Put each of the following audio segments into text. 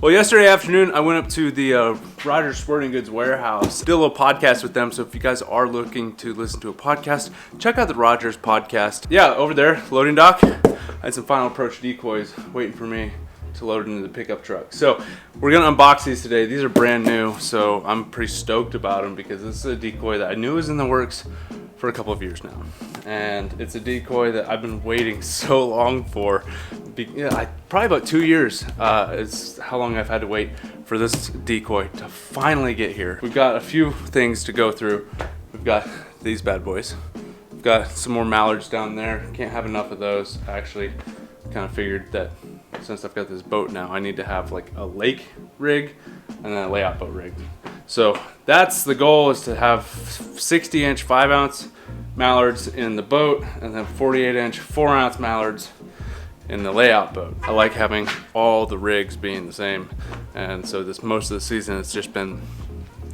Well, yesterday afternoon, I went up to the Rogers Sporting Goods warehouse, did a little podcast with them. So if you guys are looking to listen to a podcast, check out the Rogers podcast. Yeah, over there, loading dock, I had some final approach decoys waiting for me to load into the pickup truck. So we're gonna unbox these today. These are brand new, so I'm pretty stoked about them because this is a decoy that I knew was in the works for a couple of years now. And it's a decoy that I've been waiting so long for. Probably about 2 years is how long I've had to wait for this decoy to finally get here. We've got a few things to go through. We've got these bad boys. We've got some more mallards down there. Can't have enough of those. I actually kind of figured that since I've got this boat now, I need to have like a lake rig and then a layout boat rig. So that's the goal, is to have 60-inch 5-ounce mallards in the boat and then 48-inch 4-ounce mallards in the layout boat. I like having all the rigs being the same, and so most of the season it's just been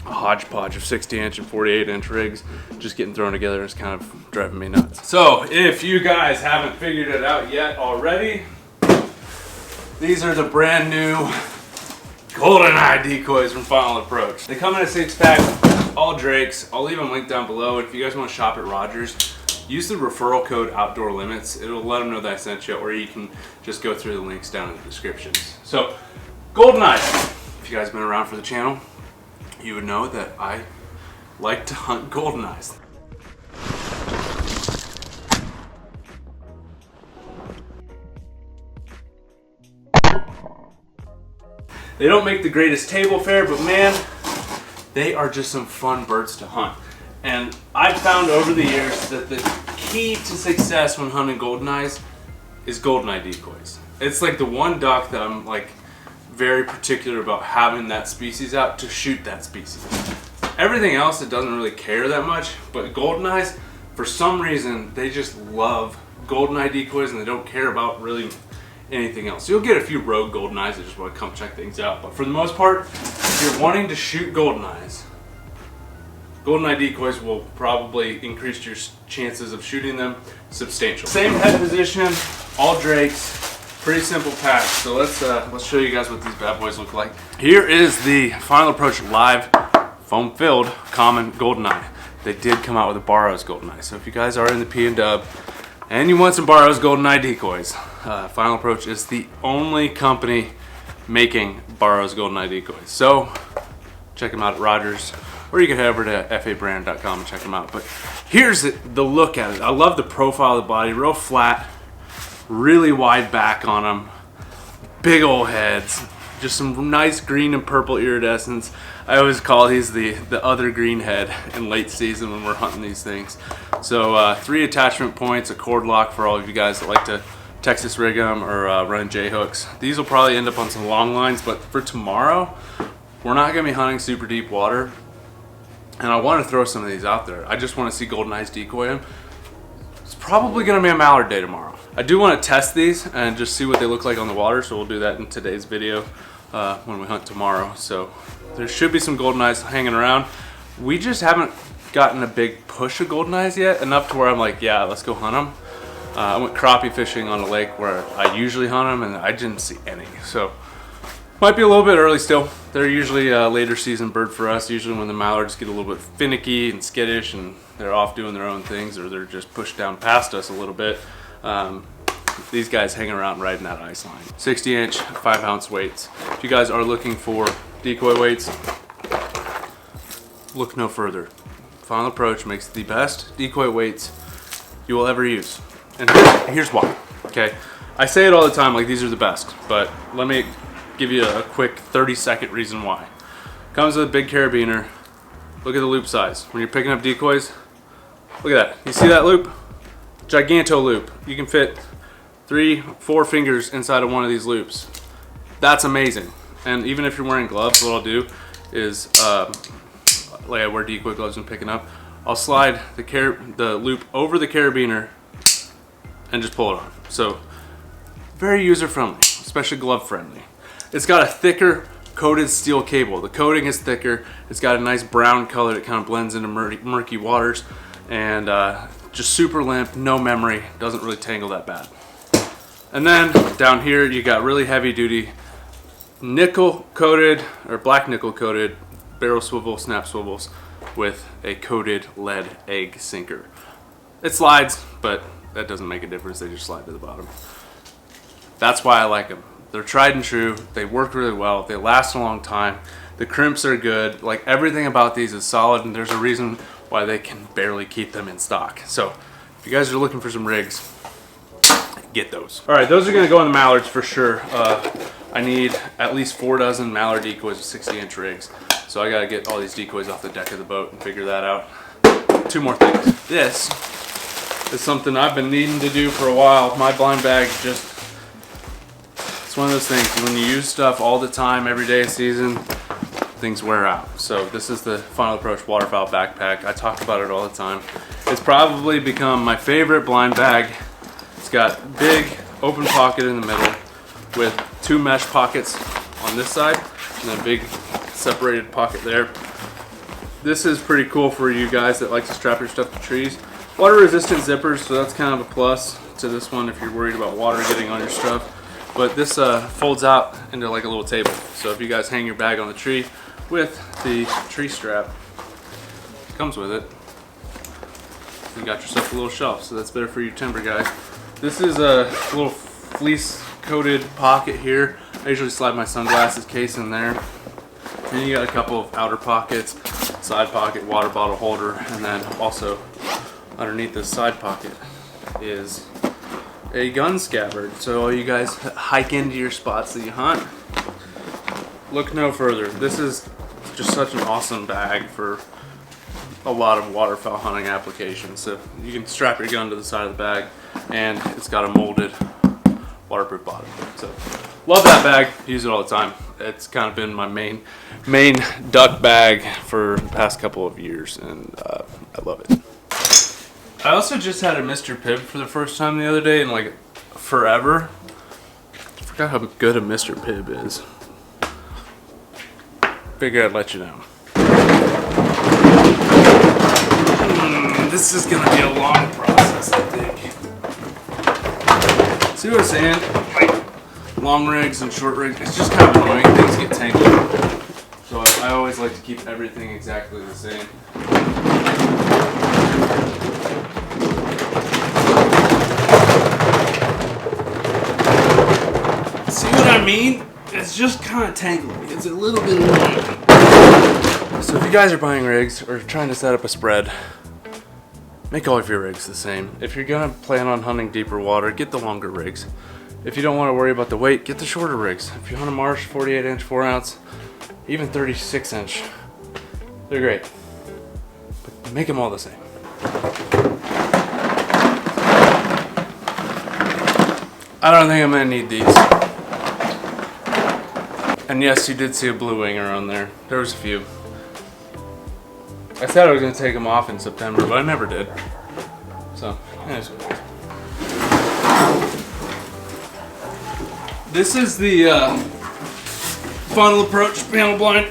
a hodgepodge of 60-inch and 48-inch rigs just getting thrown together. It's kind of driving me nuts. So if you guys haven't figured it out yet already, these are the brand new GoldenEye decoys from Final Approach. They come in a 6-pack, all Drakes. I'll leave them linked down below. If you guys want to shop at Rogers, use the referral code OUTDOORLIMITS. It'll let them know that I sent you, or you can just go through the links down in the descriptions. So, GoldenEye. If you guys have been around for the channel, you would know that I like to hunt GoldenEyes. They don't make the greatest table fare, but man, they are just some fun birds to hunt. And I've found over the years that the key to success when hunting GoldenEyes is GoldenEye decoys. It's like the one duck that I'm like very particular about having that species out to shoot that species. Everything else, it doesn't really care that much, but GoldenEyes, for some reason, they just love GoldenEye decoys and they don't care about really anything else. You'll get a few rogue GoldenEyes that just want to come check things out, but for the most part, if you're wanting to shoot GoldenEyes, GoldenEye decoys will probably increase your chances of shooting them substantially. Same head position, all Drakes, pretty simple pack. So let's show you guys what these bad boys look like. Here is the Final Approach Live foam-filled common GoldenEye. They did come out with a Barrow's GoldenEye. So if you guys are in the P and Dub and you want some Barrow's GoldenEye decoys, Final Approach is the only company making Barrow's GoldenEye decoys. So check them out at Rogers, or you can head over to fabrand.com and check them out. But here's the look at it. I love the profile of the body, real flat, really wide back on them, big old heads, just some nice green and purple iridescence. I always call these the other Greenhead in late season when we're hunting these things. So 3 attachment points, a cord lock for all of you guys that like to Texas rig them or run J hooks. These will probably end up on some long lines, but for tomorrow, we're not gonna be hunting super deep water. And I want to throw some of these out there. I just want to see GoldenEyes decoy them. It's probably going to be a mallard day tomorrow. I do want to test these and just see what they look like on the water, so we'll do that in today's video when we hunt tomorrow. So there should be some GoldenEyes hanging around. We just haven't gotten a big push of GoldenEyes yet, enough to where I'm like, yeah, let's go hunt them. I went crappie fishing on a lake where I usually hunt them, and I didn't see any. So might be a little bit early still. They're usually a later season bird for us, usually when the mallards get a little bit finicky and skittish and they're off doing their own things, or they're just pushed down past us a little bit. These guys hang around riding that ice line. 60-inch, 5-ounce weights. If you guys are looking for decoy weights, look no further. Final Approach makes the best decoy weights you will ever use. And here's why, okay? I say it all the time, like these are the best, but let me give you a quick 30-second reason why. Comes with a big carabiner. Look at the loop size. When you're picking up decoys, look at that. You see that loop? Giganto loop. You can fit 3-4 fingers inside of one of these loops. That's amazing. And even if you're wearing gloves, what I'll do is, like I wear decoy gloves when picking up, I'll slide the loop over the carabiner and just pull it on. So very user friendly, especially glove friendly. It's got a thicker coated steel cable. The coating is thicker. It's got a nice brown color that kind of blends into murky waters, and just super limp, no memory, doesn't really tangle that bad. And then down here you got really heavy duty nickel coated or black nickel coated barrel swivel snap swivels with a coated lead egg sinker. It slides, but that doesn't make a difference. They just slide to the bottom. That's why I like them. They're tried and true. They work really well. They last a long time. The crimps are good. Like, everything about these is solid, and there's a reason why they can barely keep them in stock. So if you guys are looking for some rigs, get those. All right, those are gonna go in the mallards for sure. I need at least 4 dozen mallard decoys with 60-inch rigs. So I gotta get all these decoys off the deck of the boat and figure that out. 2 more things. This is something I've been needing to do for a while. My blind bag just, it's one of those things, when you use stuff all the time, every day of season, things wear out. So this is the Final Approach waterfowl backpack. I talk about it all the time. It's probably become my favorite blind bag. It's got big open pocket in the middle with 2 mesh pockets on this side and then a big separated pocket there. This is pretty cool for you guys that like to strap your stuff to trees. Water resistant zippers, so that's kind of a plus to this one if you're worried about water getting on your stuff. But this folds out into like a little table. So if you guys hang your bag on the tree with the tree strap, it comes with it, you got yourself a little shelf. So that's better for you timber guys. This is a little fleece coated pocket here. I usually slide my sunglasses case in there. And you got a couple of outer pockets, side pocket, water bottle holder, and then also underneath this side pocket is a gun scabbard. So all you guys hike into your spots that you hunt, look no further. This is just such an awesome bag for a lot of waterfowl hunting applications. So you can strap your gun to the side of the bag, and it's got a molded waterproof bottom. So love that bag, use it all the time. It's kind of been my main duck bag for the past couple of years, and I love it. I also just had a Mr. Pibb for the first time the other day in like forever. I forgot how good a Mr. Pibb is. Figured I'd let you know. This is gonna be a long process, I think. See what I'm saying? Like, long rigs and short rigs, it's just kind of annoying. Things get tangled. So I always like to keep everything exactly the same. See what I mean? It's just kind of tangling. It's a little bit annoying. So if you guys are buying rigs or trying to set up a spread, make all of your rigs the same. If you're gonna plan on hunting deeper water, get the longer rigs. If you don't want to worry about the weight, get the shorter rigs. If you hunt a marsh, 48-inch, 4-ounce, even 36-inch, they're great. But make them all the same. I don't think I'm gonna need these. And yes, you did see a blue wing around there. There was a few. I said I was gonna take them off in September, but I never did. So, anyways. This is the Final Approach panel blind.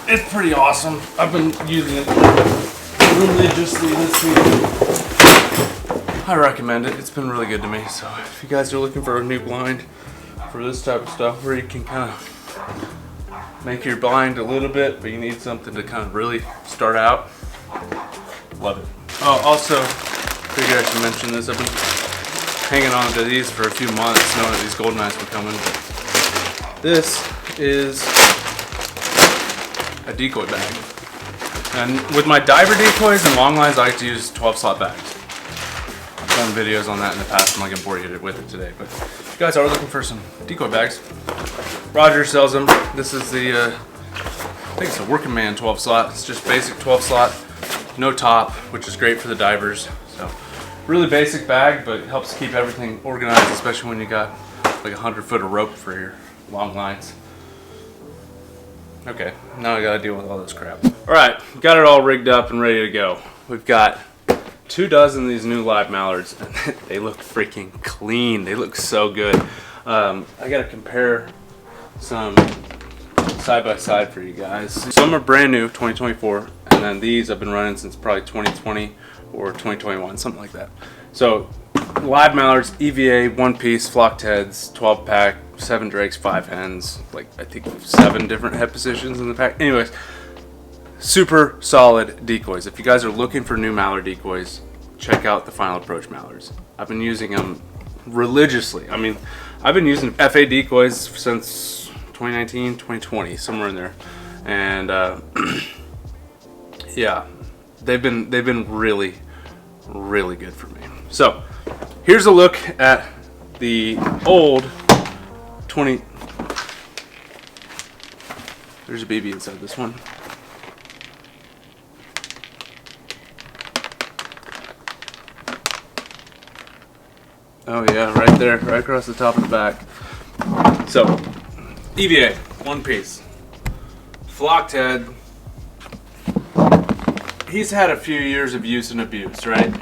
It's pretty awesome. I've been using it religiously this week. I recommend it. It's been really good to me. So if you guys are looking for a new blind for this type of stuff where you can kind of make your blind a little bit, but you need something to kind of really start out, love it. Oh, also, figured I should mention this. I've been hanging on to these for a few months, knowing that these golden eyes were coming. This is a decoy bag. And with my diver decoys and long lines, I like to use 12-slot bags. I've done videos on that in the past. I'm not going to bore you with it today, but if you guys are looking for some decoy bags, Roger sells them. This is the, I think it's a working man 12-slot. It's just basic 12-slot, no top, which is great for the divers. So really basic bag, but it helps keep everything organized, especially when you got like 100 foot of rope for your long lines. Okay, now I gotta deal with all this crap. All right, got it all rigged up and ready to go. We've got 2 dozen of these new live mallards, and they look freaking clean. They look so good. I gotta compare some side by side for you guys. Some are brand new, 2024, and then these I've been running since probably 2020 or 2021, something like that. So live mallards, EVA, one piece, flocked heads, 12 pack, 7 drakes, 5 hens, like I think 7 different head positions in the pack. Anyways, super solid decoys. If you guys are looking for new mallard decoys, check out the Final Approach mallards. I've been using them religiously. I mean, I've been using FA decoys since 2019, 2020, somewhere in there. And yeah, they've been really, really good for me. So here's a look at the old 20. There's a baby inside this one. Oh yeah, right there, right across the top of the back. So, EVA, one piece. Flocked head. He's had a few years of use and abuse, right?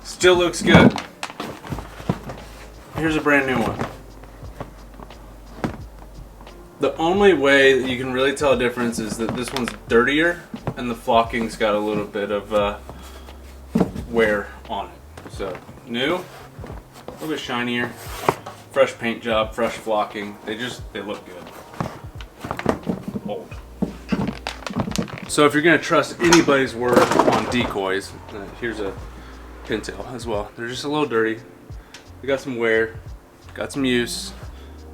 Still looks good. Here's a brand new one. The only way that you can really tell a difference is that this one's dirtier and the flocking's got a little bit of wear on it. So, new. A little bit shinier, fresh paint job, fresh flocking. They look good. Old. So if you're gonna trust anybody's word on decoys, here's a pintail as well. They're just a little dirty. They got some wear, got some use,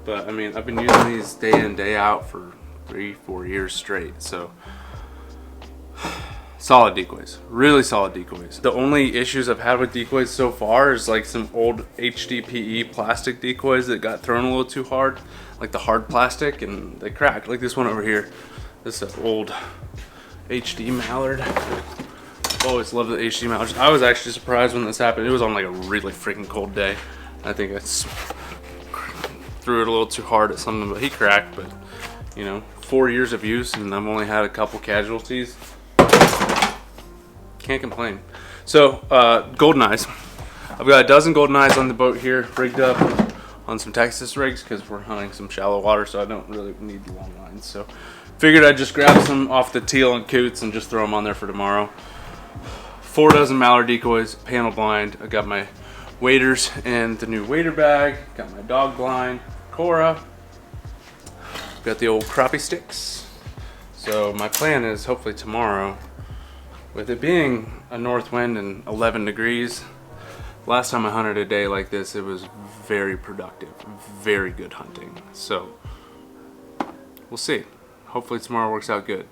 but I mean, I've been using these day in, day out for 3-4 years straight. So solid decoys, really solid decoys. The only issues I've had with decoys so far is like some old HDPE plastic decoys that got thrown a little too hard, like the hard plastic, and they cracked. Like this one over here. This is an old HD mallard. Always loved the HD mallards. I was actually surprised when this happened. It was on like a really freaking cold day. I think I threw it a little too hard at something, but he cracked. But you know, 4 years of use, and I've only had a couple casualties. Can't complain. So, golden eyes. I've got a dozen golden eyes on the boat here, rigged up on some Texas rigs because we're hunting some shallow water, so I don't really need the long lines. So, figured I'd just grab some off the teal and coots and just throw them on there for tomorrow. 4 dozen mallard decoys, panel blind. I got my waders and the new wader bag. Got my dog blind, Cora. Got the old crappie sticks. So my plan is hopefully tomorrow, with it being a north wind and 11 degrees, last time I hunted a day like this, it was very productive, very good hunting. So we'll see. Hopefully tomorrow works out good.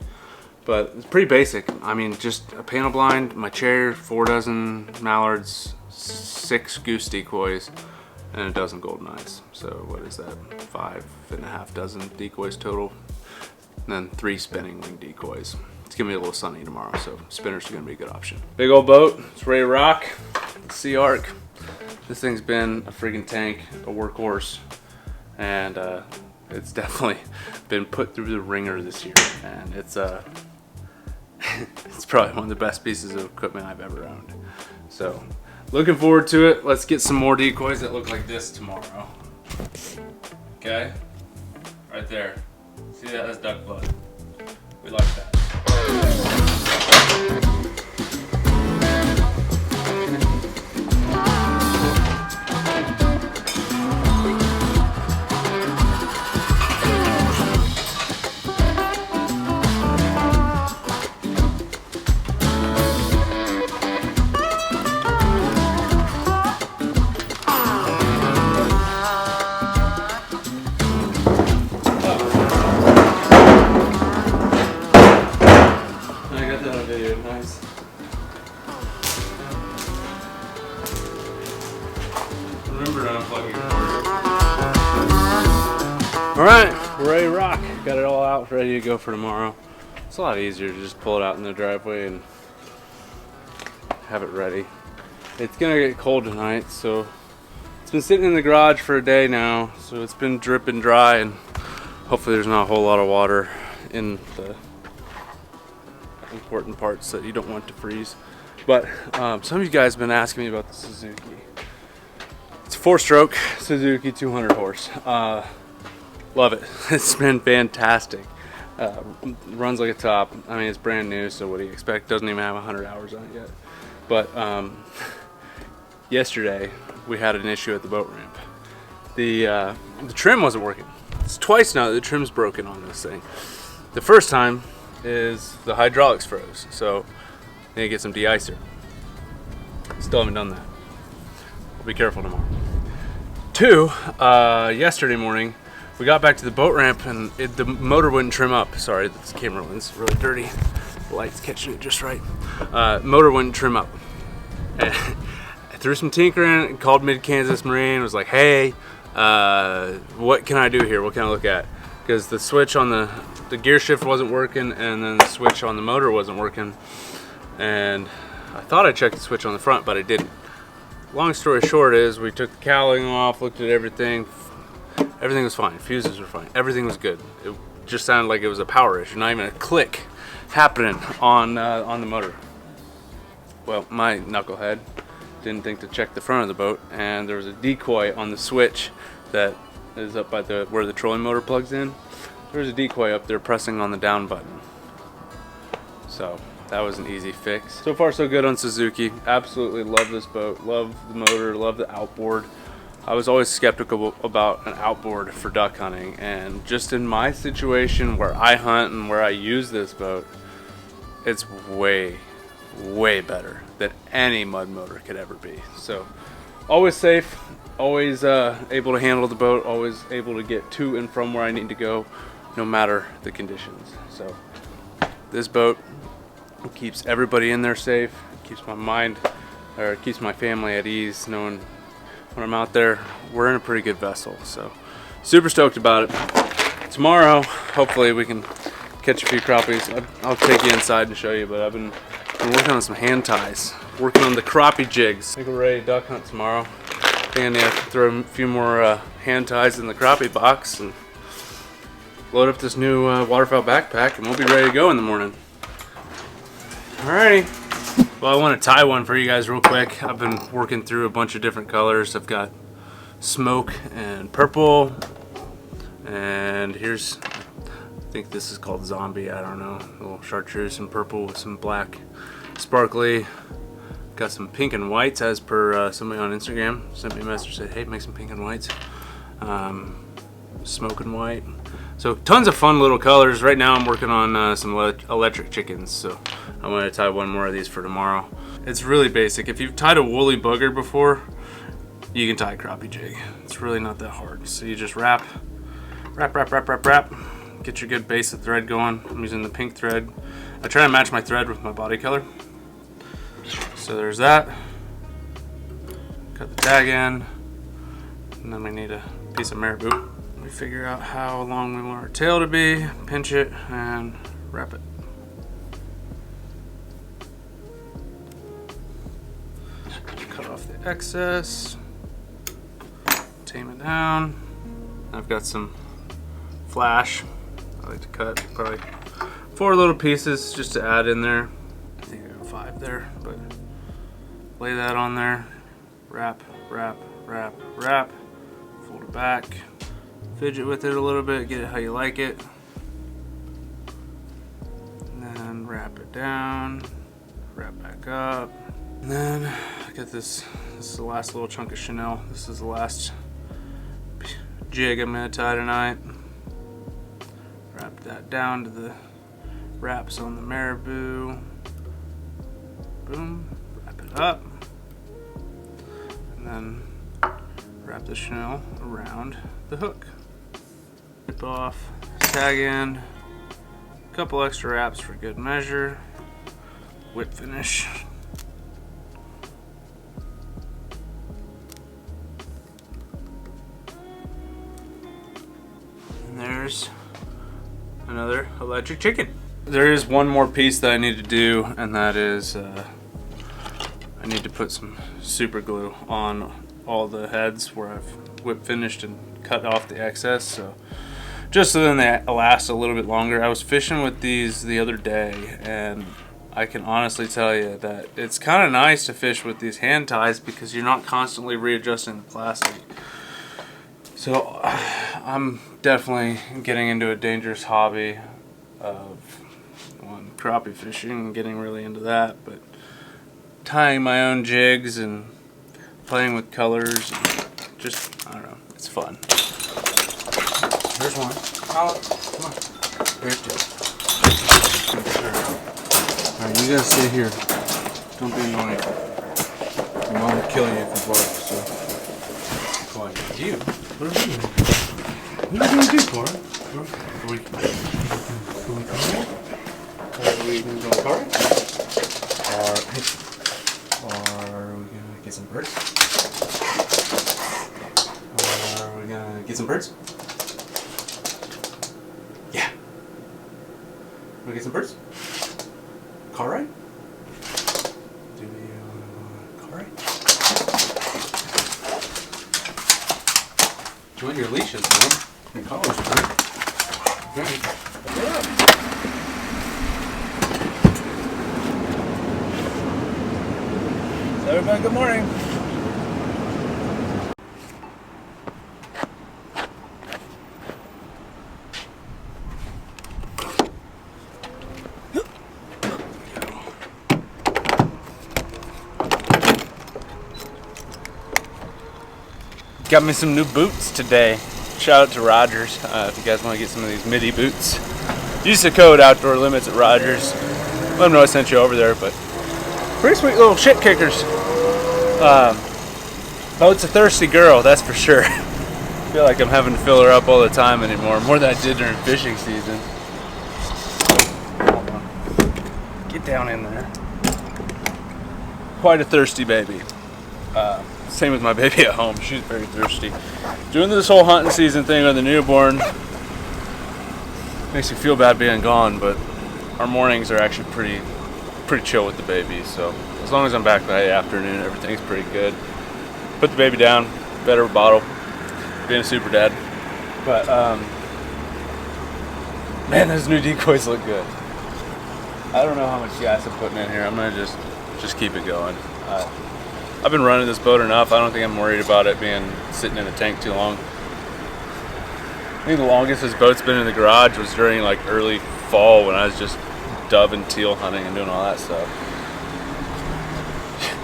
But it's pretty basic. I mean, just a panel blind, my chair, 4 dozen mallards, 6 goose decoys, and a dozen golden eyes. So what is that? 5.5 dozen decoys total. And then 3 spinning wing decoys. It's gonna be a little sunny tomorrow, so spinners are gonna be a good option. Big old boat, it's ready to rock. Sea Arc. This thing's been a friggin' tank, a workhorse, and it's definitely been put through the ringer this year, and it's it's probably one of the best pieces of equipment I've ever owned. So, looking forward to it. Let's get some more decoys that look like this tomorrow. Okay, right there. See that? That's duck blood. We like that. Nice. Remember to unplug your cord. Alright, we're ready to rock. Got it all out, ready to go for tomorrow. It's a lot easier to just pull it out in the driveway and have it ready. It's gonna get cold tonight, so it's been sitting in the garage for a day now, so it's been dripping dry, and hopefully there's not a whole lot of water in the important parts that you don't want to freeze. But some of you guys have been asking me about the Suzuki. It's a 4-stroke Suzuki 200 horse. Love it. It's been fantastic. Runs like a top. I mean, it's brand new, so what do you expect? Doesn't even have 100 hours on it yet. But Yesterday we had an issue at the boat ramp. The trim wasn't working. It's twice now that the trim's broken on this thing. The first time is the hydraulics froze, so I need to get some de-icer. Still haven't done that. I'll be careful tomorrow. 2, yesterday morning we got back to the boat ramp and the motor wouldn't trim up. Sorry, this camera lens is really dirty. The light's catching it just right. Motor wouldn't trim up. And I threw some tinkering and called Mid-Kansas Marine. Was like, hey, what can I do here? What can I look at? Because the switch on the gear shift wasn't working, and then the switch on the motor wasn't working. And I thought I checked the switch on the front, but I didn't. Long story short is we took the cowling off, looked at everything. Everything was fine. Fuses were fine. Everything was good. It just sounded like it was a power issue, not even a click happening on the motor. Well, my knucklehead didn't think to check the front of the boat, and there was a decoy on the switch that is up by where the trolling motor plugs in. There was a decoy up there pressing on the down button. So that was an easy fix. So far so good on Suzuki. Absolutely love this boat. Love the motor, love the outboard. I was always skeptical about an outboard for duck hunting, and just in my situation where I hunt and where I use this boat, it's way better than any mud motor could ever be. So always safe, always able to handle the boat, always able to get to and from where I need to go, no matter the conditions. So this boat keeps everybody in there safe, keeps my mind, or keeps my family at ease, knowing when I'm out there we're in a pretty good vessel. So super stoked about it. Tomorrow hopefully we can catch a few crappies. I'll take you inside and show you, but I've been working on some hand ties, working on the crappie jigs. I think we're ready to duck hunt tomorrow. I think I need to throw a few more hand ties in the crappie box and load up this new waterfowl backpack, and we'll be ready to go in the morning. Alrighty. Well, I want to tie one for you guys real quick. I've been working through a bunch of different colors. I've got smoke and purple, and here's, I think this is called zombie, I don't know, a little chartreuse and purple with some black sparkly. Got some pink and whites as per somebody on Instagram sent me a message, said hey, make some pink and whites. Smoke and white. So tons of fun little colors. Right now I'm working on some electric chickens, so I'm going to tie one more of these for tomorrow. It's really basic. If you've tied a woolly booger before, you can tie a crappie jig. It's really not that hard. So you just wrap. Get your good base of thread going. I'm using the pink thread. I try to match my thread with my body color. So there's that. Cut the tag in, and then we need a piece of marabou. We figure out how long we want our tail to be, pinch it, and wrap it. Cut off the excess, tame it down. I've got some flash. I like to cut probably 4 little pieces just to add in there. I think I got 5 there, but lay that on there. Wrap, fold it back. Fidget with it a little bit, get it how you like it. And then wrap it down, wrap back up. And then I got this is the last little chunk of chenille. This is the last jig I'm gonna tie tonight. Wrap that down to the wraps on the marabou. Boom, wrap it up. And then wrap the chenille around the hook. Rip off, tag in, a couple extra wraps for good measure, whip finish. And there's another electric chicken. There is one more piece that I need to do, and that is I need to put some super glue on all the heads where I've whip finished and cut off the excess, so just so then they last a little bit longer. I was fishing with these the other day, and I can honestly tell you that it's kind of nice to fish with these hand ties because you're not constantly readjusting the plastic. So I'm definitely getting into a dangerous hobby of crappie fishing and getting really into that, but tying my own jigs and playing with colors. Just, I don't know, it's fun. Here's one. Oh, come on. Here's two. Alright, you guys stay here. Don't be annoying. Your mom will kill you if you bark, so. Quiet. You? What are you doing? What are you going to do, Cora? Are we going car? Are we going to go car? Or are we going to get some birds? Or are we going to get some birds? Yeah. Want to get some birds? Car ride? Do we car ride? Join your leashes, man. Your collars are good. Okay. So everybody, good morning. Got me some new boots today. Shout out to Rogers if you guys want to get some of these midi boots. Use the code Outdoor Limits at Rogers. Let them know I sent you over there, but pretty sweet little shit kickers. Boat's a thirsty girl, that's for sure. I feel like I'm having to fill her up all the time anymore, more than I did during fishing season. Hold on. Get down in there. Quite a thirsty baby. Same with my baby at home. She's very thirsty. Doing this whole hunting season thing with the newborn makes me feel bad being gone, but our mornings are actually pretty chill with the baby. So as long as I'm back by the afternoon, everything's pretty good. Put the baby down, fed her a bottle, being a super dad. But man, those new decoys look good. I don't know how much gas I'm putting in here. I'm gonna just keep it going. I've been running this boat enough. I don't think I'm worried about it being sitting in the tank too long. I think the longest this boat's been in the garage was during like early fall when I was just dove and teal hunting and doing all that stuff.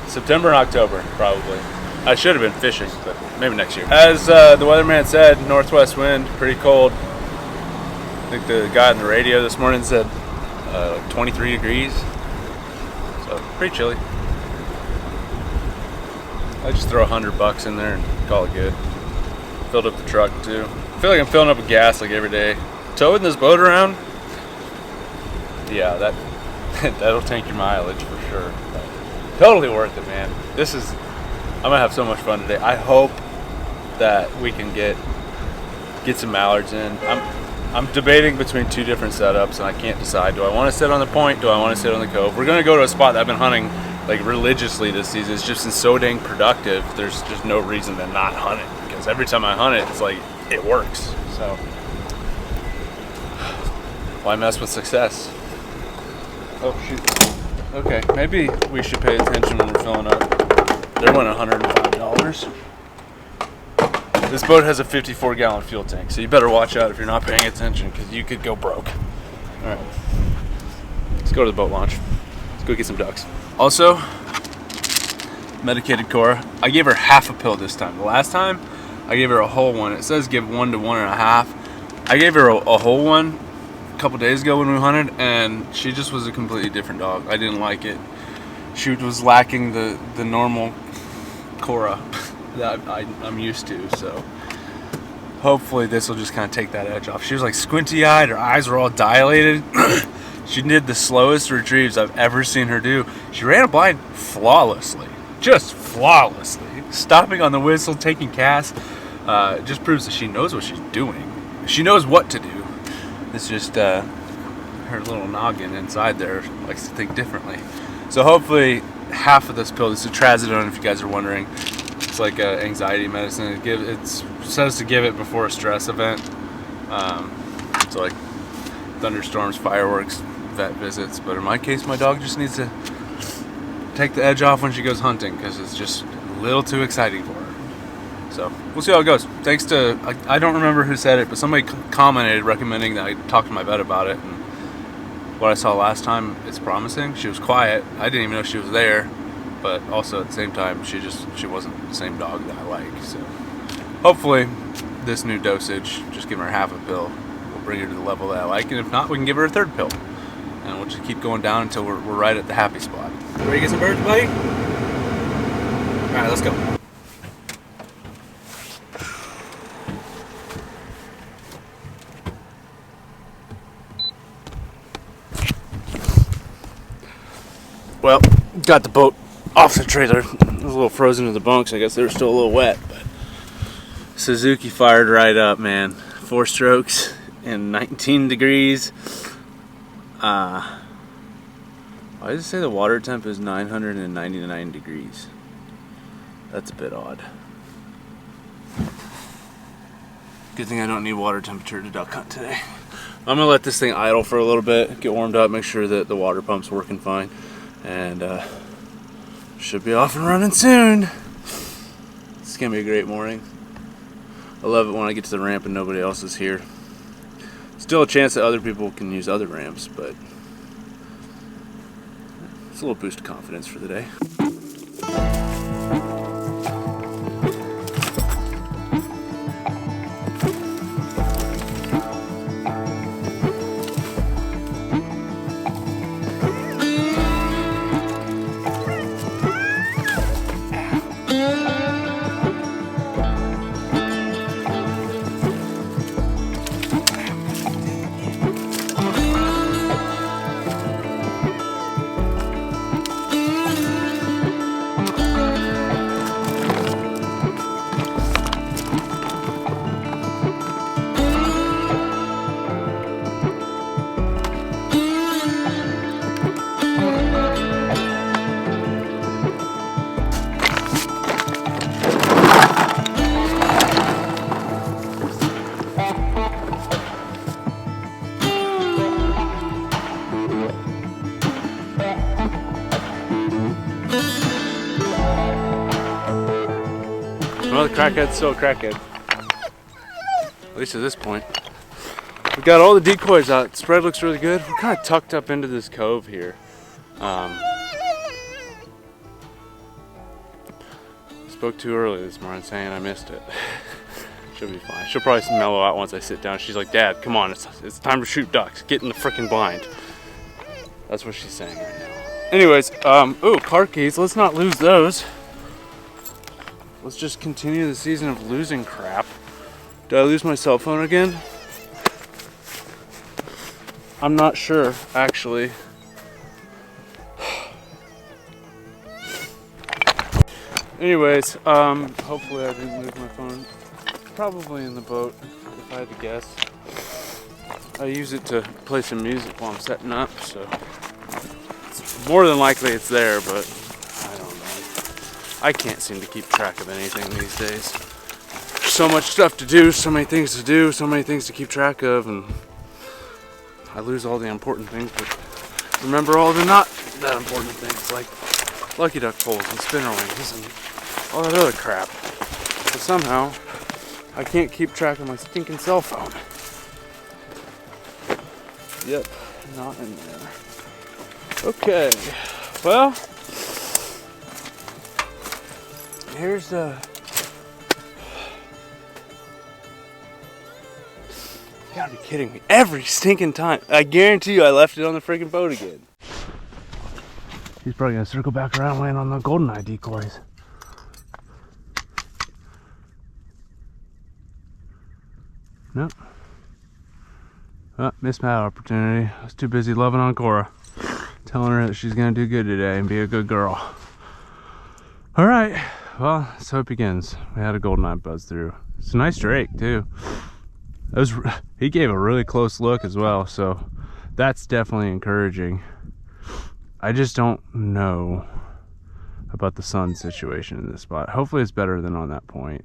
September and October, probably. I should have been fishing, but maybe next year. As the weatherman said, northwest wind, pretty cold. I think the guy on the radio this morning said like 23 degrees. So pretty chilly. I just throw $100 in there and call it good. Filled up the truck too. I feel like I'm filling up with gas like every day. Towing this boat around, yeah, that'll tank your mileage for sure. But totally worth it, man. I'm gonna have so much fun today. I hope that we can get some mallards in. I'm debating between two different setups and I can't decide. Do I want to sit on the point? Do I want to sit on the cove? We're gonna go to a spot that I've been hunting like religiously this season. It's just been so dang productive. There's just no reason to not hunt it because every time I hunt it, it's like it works. So why mess with success? Oh shoot. Okay, maybe we should pay attention when we're filling up. They're $105. This boat has a 54-gallon fuel tank, so you better watch out if you're not paying attention because you could go broke. All right, let's go to the boat launch. Let's go get some ducks. Also, medicated Cora. I gave her half a pill this time. The last time, I gave her a whole one. It says give 1 to 1.5. I gave her a whole one a couple days ago when we hunted, and she just was a completely different dog. I didn't like it. She was lacking the normal Cora that I'm used to, so hopefully this will just kind of take that edge off. She was like squinty-eyed. Her eyes were all dilated. She did the slowest retrieves I've ever seen her do. She ran a blind flawlessly, just flawlessly. Stopping on the whistle, taking casts, just proves that she knows what she's doing. She knows what to do. It's just her little noggin inside there likes to think differently. So hopefully half of this pill, this is trazodone if you guys are wondering. It's like an anxiety medicine. It says to give it before a stress event. So like thunderstorms, fireworks, vet visits, but in my case my dog just needs to take the edge off when she goes hunting because it's just a little too exciting for her. So we'll see how it goes. Thanks to, I don't remember who said it, but somebody commented recommending that I talk to my vet about it, and what I saw last time, it's promising. She was quiet. I didn't even know she was there. but also at the same time, she wasn't the same dog that I like. So hopefully this new dosage, just giving her half a pill, will bring her to the level that I like, and if not, we can give her a third pill, and we'll just keep going down until we're right at the happy spot. Ready to get some birds, buddy? All right, let's go. Well, got the boat off the trailer. It was a little frozen to the bunks. I guess they were still a little wet, but Suzuki fired right up, man. 4 strokes and 19 degrees. Why does it say the water temp is 999 degrees? That's a bit odd. Good thing I don't need water temperature to duck hunt today. I'm gonna let this thing idle for a little bit, get warmed up, make sure that the water pump's working fine, and should be off and running soon. It's gonna be a great morning. I love it when I get to the ramp and nobody else is here. Still a chance that other people can use other ramps, but it's a little boost of confidence for the day. Well, the crackhead's still a crackhead. At least at this point. We've got all the decoys out. Spread looks really good. We're kind of tucked up into this cove here. Spoke too early this morning saying I missed it. She'll be fine. She'll probably mellow out once I sit down. She's like, Dad, come on, it's time to shoot ducks. Get in the freaking blind. That's what she's saying right now. Anyways, ooh, car keys. Let's not lose those. Let's just continue the season of losing crap. Did I lose my cell phone again? I'm not sure, actually. Anyways, hopefully I didn't lose my phone. Probably in the boat, if I had to guess. I use it to play some music while I'm setting up, so it's more than likely it's there, but I don't know. I can't seem to keep track of anything these days. So much stuff to do, so many things to do, so many things to keep track of, and I lose all the important things, but remember all the not that important things, like lucky duck poles and spinner wings and all that other crap. But somehow, I can't keep track of my stinking cell phone. Yep, not in there. Okay, well, here's the... You gotta be kidding me. Every stinking time. I guarantee you I left it on the freaking boat again. He's probably gonna circle back around and land on the GoldenEye decoys. Nope. Oh, missed my opportunity. I was too busy loving on Cora. Telling her that she's gonna do good today and be a good girl. Alright, well, so it begins. We had a GoldenEye buzz through. It's a nice drake too. He gave a really close look as well, so that's definitely encouraging. I just don't know about the sun situation in this spot. Hopefully it's better than on that point,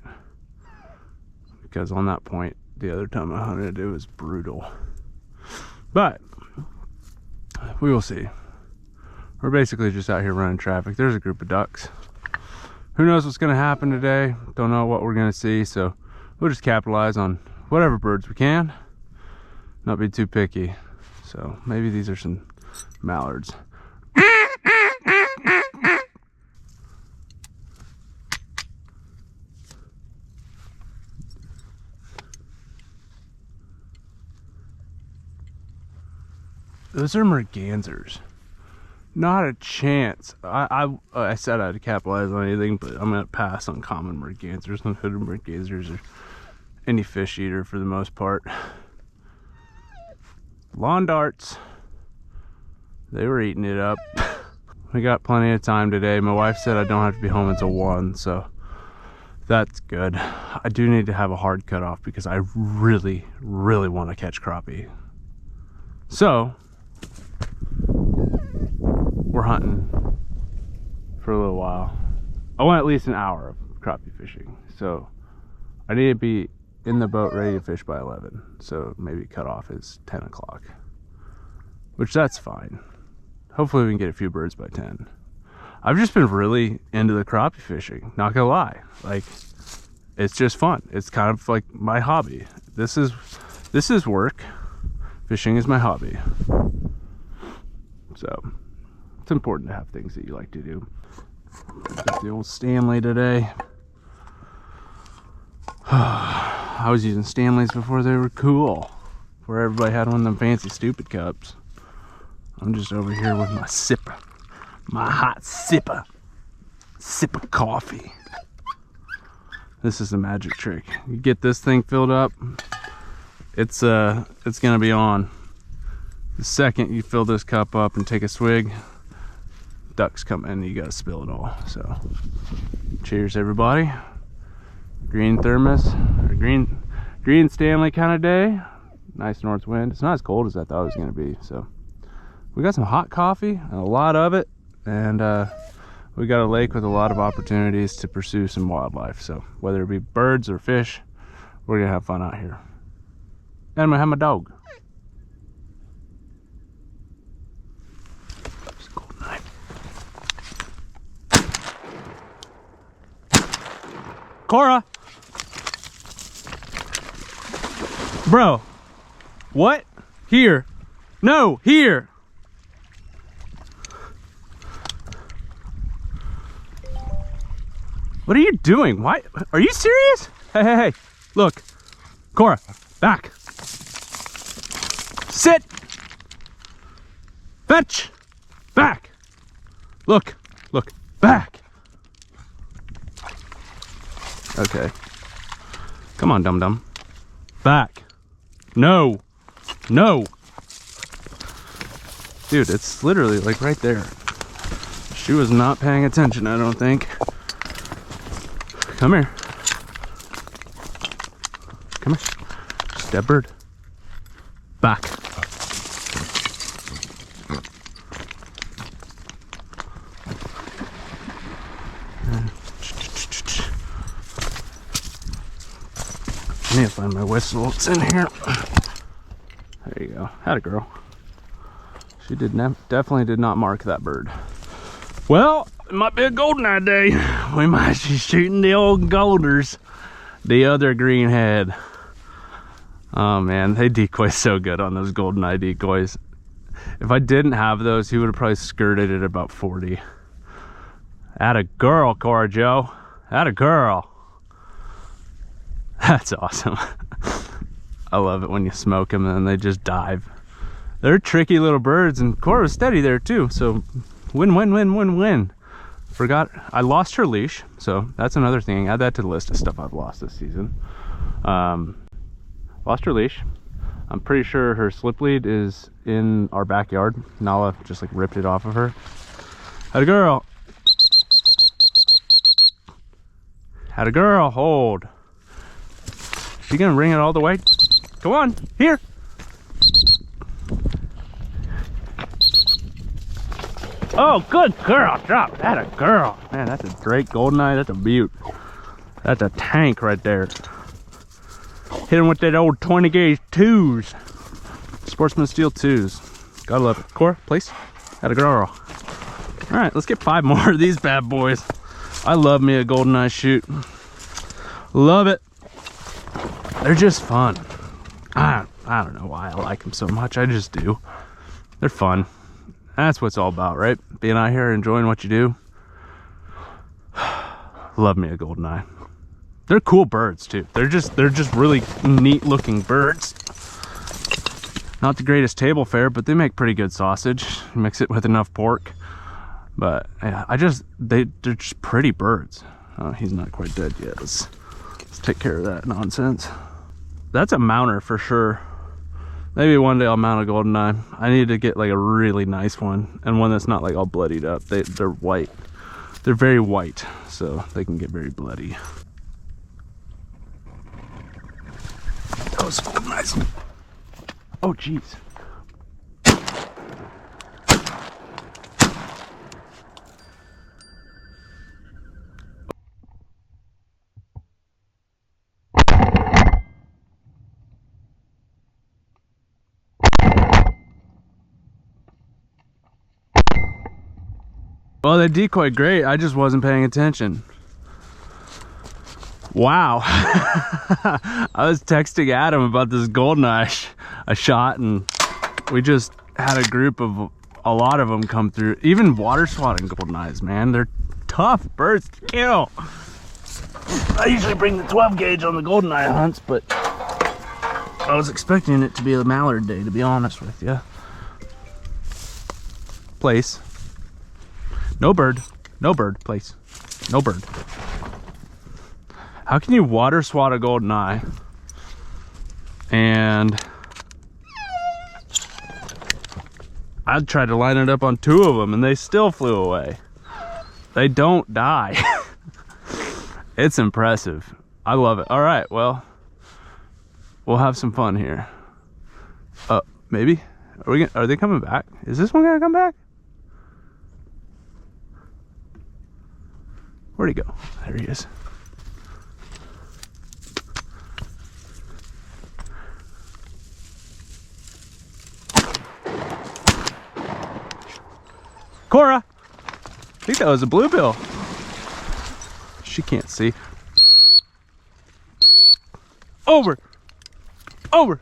because on that point the other time I hunted it was brutal. But we will see. We're basically just out here running traffic. There's a group of ducks. Who knows what's going to happen today? Don't know what we're going to see, so we'll just capitalize on whatever birds we can. Not be too picky. So maybe these are some mallards. Those are mergansers. Not a chance. I said I'd capitalize on anything, but I'm gonna pass on common mergansers and hooded mergansers or any fish eater for the most part. Lawn darts. They were eating it up. We got plenty of time today. My wife said I don't have to be home until 1, so that's good. I do need to have a hard cutoff because I really, really want to catch crappie. So, we're hunting for a little while. I want at least an hour of crappie fishing. So, I need to be in the boat ready to fish by 11. So, maybe cutoff is 10 o'clock. Which that's fine. Hopefully we can get a few birds by 10. I've just been really into the crappie fishing, not gonna lie. Like, it's just fun. It's kind of like my hobby. This is work. Fishing is my hobby. So, it's important to have things that you like to do. Got the old Stanley today. I was using Stanleys before they were cool. Before everybody had one of them fancy stupid cups. I'm just over here with my sipper. My hot sipper. Sip of coffee. This is the magic trick. You get this thing filled up, it's gonna be on. The second you fill this cup up and take a swig, ducks come in and you gotta spill it all. So, cheers everybody. Green thermos, or green Stanley kind of day. Nice north wind. It's not as cold as I thought it was gonna be, so. We got some hot coffee, and a lot of it, and we got a lake with a lot of opportunities to pursue some wildlife. So whether it be birds or fish, we're gonna have fun out here. And I'm gonna have my dog. It's a cold night. Cora! Bro, what? Here. No, here. What are you doing? Why? Are you serious? Hey, hey, hey. Look. Cora, back. Sit. Fetch. Back. Look. Look. Back. Okay. Come on, dum-dum. Back. No. No. Dude, it's literally like right there. She was not paying attention, I don't think. Come here. Come here. Dead bird. Back. I need to find my whistle. It's in here. There you go. Atta girl. She definitely did not mark that bird. Well, it might be a goldeneye day. We might be shooting the old golders. The other greenhead. Oh man, they decoy so good on those goldeneye decoys. If I didn't have those, he would have probably skirted at about 40. Atta girl, Cora Joe. Atta girl. That's awesome. I love it when you smoke them and then they just dive. They're tricky little birds, and Cora was steady there too, so win, win, win, win, win. Forgot, I lost her leash, so that's another thing. Add that to the list of stuff I've lost this season. Lost her leash. I'm pretty sure her slip lead is in our backyard. Nala just like ripped it off of her. Atta girl. Atta girl, hold. She gonna bring it all the way? Come on, here. Oh, good girl. Drop that, a girl. Man, that's a Drake goldeneye. That's a beaut. That's a tank right there. Hit him with that old 20 gauge 2s. Sportsman Steel 2s. Gotta love it. Cora, place. Atta girl. All right, let's get 5 more of these bad boys. I love me a goldeneye shoot. Love it. They're just fun. I don't know why I like them so much. I just do. They're fun. That's what it's all about, right? Being out here, enjoying what you do. Love me a goldeneye. They're cool birds too. They're just really neat looking birds. Not the greatest table fare, but they make pretty good sausage. Mix it with enough pork. But yeah, they're just pretty birds. Oh, he's not quite dead yet. Let's take care of that nonsense. That's a mounter for sure. Maybe one day I'll mount a goldeneye. I need to get like a really nice one, and one that's not like all bloodied up. They're white. They're very white, so they can get very bloody. Those goldeneyes. Oh, jeez. Well, they decoyed great. I just wasn't paying attention. Wow. I was texting Adam about this goldeneye I shot, and we just had a group of a lot of them come through. Even water swatting goldeneyes, man. They're tough birds to kill. I usually bring the 12 gauge on the goldeneye hunts, but I was expecting it to be a mallard day, to be honest with you. Place. No bird. No bird, place. No bird. How can you water swat a goldeneye and I tried to line it up on 2 of them and they still flew away. They don't die. It's impressive. I love it. All right, well, we'll have some fun here. Maybe are they coming back? Is this one gonna come back? Where'd he go? There he is. Cora! I think that was a bluebill. She can't see. Over! Over!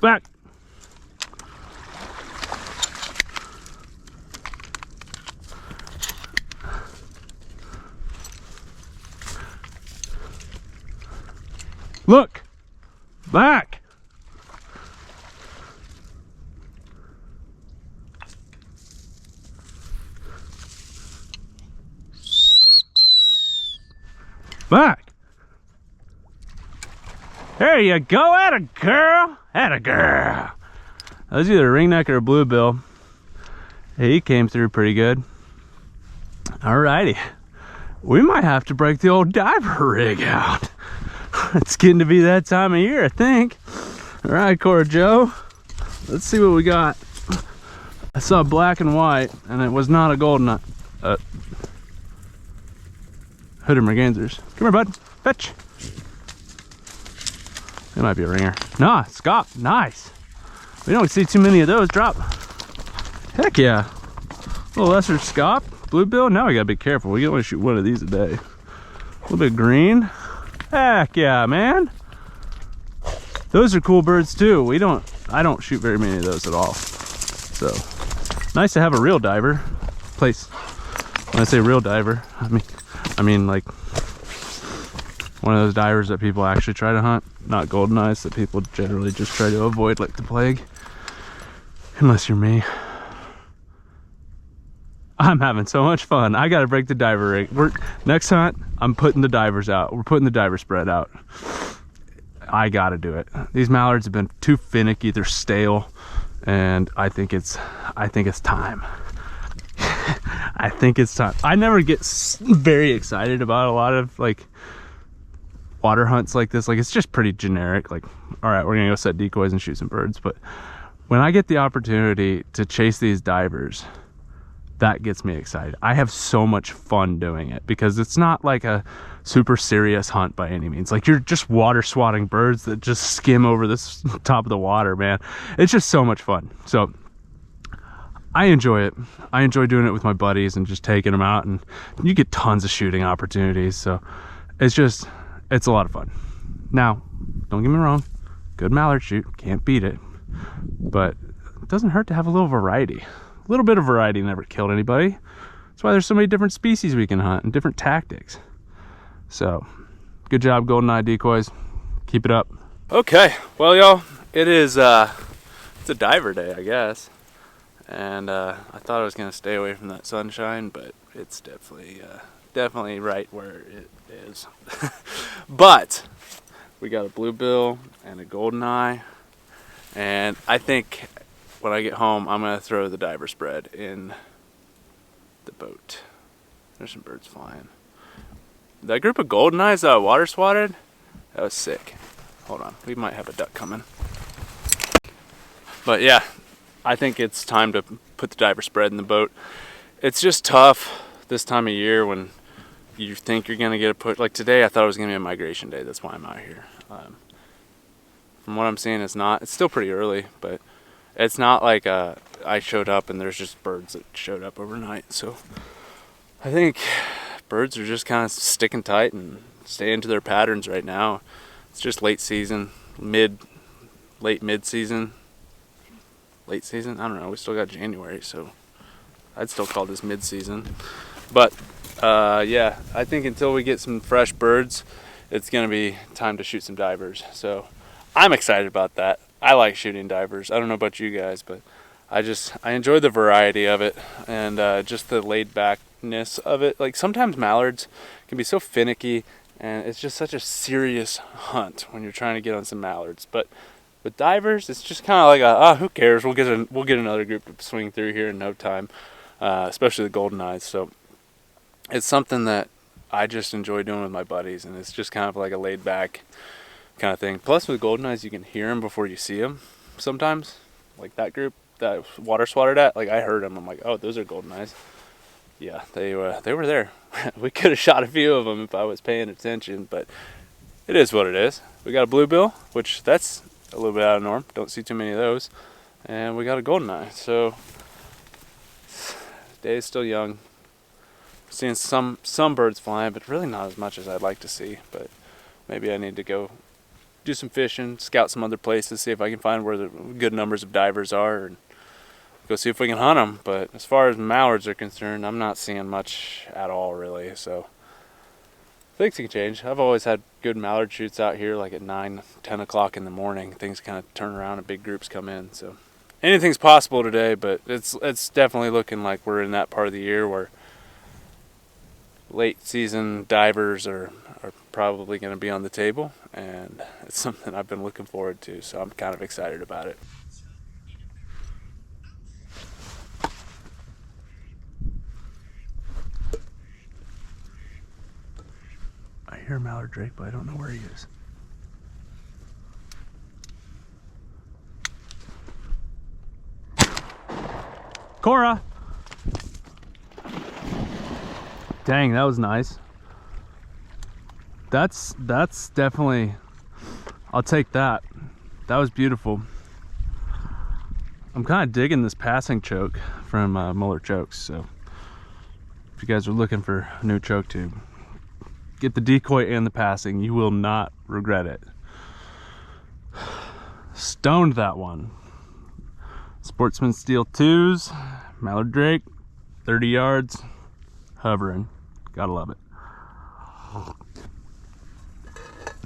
Back! Look! Back! Back! There you go, atta girl! Atta girl! That was either a ringneck or a bluebill. He came through pretty good. Alrighty. We might have to break the old diver rig out. It's getting to be that time of year, I think. All right, Cora Joe, let's see what we got. I saw black and white, and it was not a goldeneye. Hooded mergansers. Come here, bud. Fetch. It might be a ringer. Nah, scop. Nice. We don't see too many of those. Drop. Heck yeah. A little lesser scop. Bluebill. Now we gotta be careful. We can only shoot one of these a day. A little bit green. Heck yeah, man. Those are cool birds too. I don't shoot very many of those at all. So nice to have a real diver. Place. When I say real diver, I mean like one of those divers that people actually try to hunt, not goldeneyes that people generally just try to avoid like the plague. Unless you're me. I'm having so much fun. I gotta break the diver rig. Next hunt, I'm putting the divers out. We're putting the diver spread out. I gotta do it. These mallards have been too finicky. They're stale, and I think it's time. I think it's time. I never get very excited about a lot of like water hunts like this. Like it's just pretty generic. Like, all right, we're gonna go set decoys and shoot some birds. But when I get the opportunity to chase these divers, that gets me excited. I have so much fun doing it because it's not like a super serious hunt by any means. Like you're just water swatting birds that just skim over this top of the water, man. It's just so much fun. So I enjoy it. I enjoy doing it with my buddies and just taking them out, and you get tons of shooting opportunities. So it's a lot of fun. Now, don't get me wrong, good mallard shoot, can't beat it, but it doesn't hurt to have a little variety. A little bit of variety never killed anybody. That's why there's so many different species we can hunt and different tactics. So, good job, GoldenEye Decoys. Keep it up. Okay, well, y'all, it is it's a diver day, I guess. And I thought I was gonna stay away from that sunshine, but it's definitely right where it is. But we got a bluebill and a GoldenEye, and I think when I get home, I'm gonna throw the diver spread in the boat. There's some birds flying. That group of GoldenEyes that I water swatted, that was sick. Hold on, we might have a duck coming. But yeah, I think it's time to put the diver spread in the boat. It's just tough this time of year when you think you're gonna get a put. Like today, I thought it was gonna be a migration day. That's why I'm out here. From what I'm seeing, it's not. It's still pretty early, but it's not like I showed up and there's just birds that showed up overnight. So I think birds are just kind of sticking tight and staying to their patterns right now. It's just late season, late mid-season, late season. I don't know. We still got January, so I'd still call this mid-season. But yeah, I think until we get some fresh birds, it's gonna be time to shoot some divers. So I'm excited about that. I like shooting divers. I don't know about you guys, but I enjoy the variety of it and just the laid backness of it. Like sometimes mallards can be so finicky and it's just such a serious hunt when you're trying to get on some mallards. But with divers, it's just kind of like who cares? We'll get another group to swing through here in no time, especially the GoldenEyes. So it's something that I just enjoy doing with my buddies, and it's just kind of like a laid back kind of thing. Plus with GoldenEyes, you can hear them before you see them sometimes. Like that group that water swatted at, like I heard them. I'm like, oh, those are GoldenEyes. Yeah, they were there. We could have shot a few of them if I was paying attention, but it is what it is. We got a bluebill, which that's a little bit out of norm. Don't see too many of those. And we got a GoldenEye. So the day is still young. Seeing some birds flying, but really not as much as I'd like to see. But maybe I need to go do some fishing, scout some other places, see if I can find where the good numbers of divers are, and go see if we can hunt them. But as far as mallards are concerned, I'm not seeing much at all, really. So things can change. I've always had good mallard shoots out here, like at 9, 10 o'clock in the morning. Things kind of turn around and big groups come in. So anything's possible today, but it's definitely looking like we're in that part of the year where late season divers are probably going to be on the table, and it's something I've been looking forward to, so I'm kind of excited about it. I hear mallard drake, but I don't know where he is. Cora! Dang, that was nice. That's definitely, I'll take that. That was beautiful. I'm kind of digging this passing choke from Muller Chokes. So if you guys are looking for a new choke tube, get the decoy and the passing. You will not regret it. Stoned that one. Sportsman Steel 2s, mallard drake, 30 yards, hovering. Gotta love it.